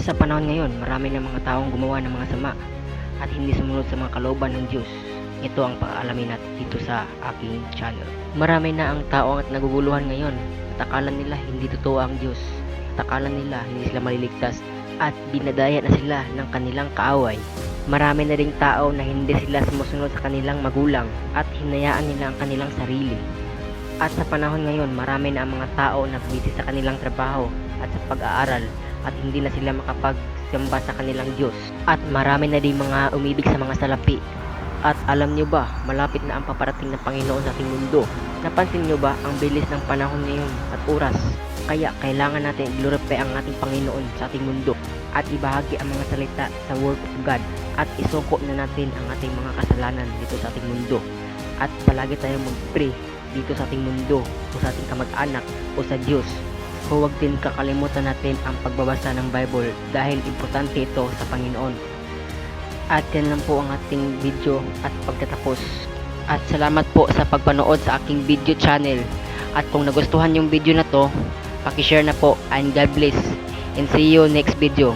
Sa panahon ngayon, marami na mga taong gumawa ng mga sama at hindi sumunod sa mga kalooban ng Diyos. Ito ang pag-aalamin natin dito sa aking channel. Marami na ang tao at naguguluhan ngayon at akala nila hindi totoo ang Diyos. At akala nila hindi sila maliligtas at binadaya na sila ng kanilang kaaway. Marami na ring tao na hindi sila sumusunod sa kanilang magulang at hinayaan nila ang kanilang sarili. At sa panahon ngayon, marami na ang mga tao na busy sa kanilang trabaho at sa pag-aaral at hindi na sila makapagsamba sa kanilang Diyos. At marami na din mga umibig sa mga salapi. At alam nyo ba, malapit na ang paparating ng Panginoon sa ating mundo. Napansin nyo ba ang bilis ng panahon ngayon at oras? Kaya kailangan natin i-glorify ang ating Panginoon sa ating mundo at ibahagi ang mga salita sa Word of God at isuko na natin ang ating mga kasalanan dito sa ating mundo. At palagi tayong mag-pray dito sa ating mundo o sa ating kamag-anak o sa Diyos. Huwag din kakalimutan natin ang pagbabasa ng Bible dahil importante ito sa Panginoon. At yan lang po ang ating video at pagtatapos. At salamat po sa pagpanood sa aking video channel. At kung nagustuhan yung video na to, paki-share na po and God bless. And see you next video.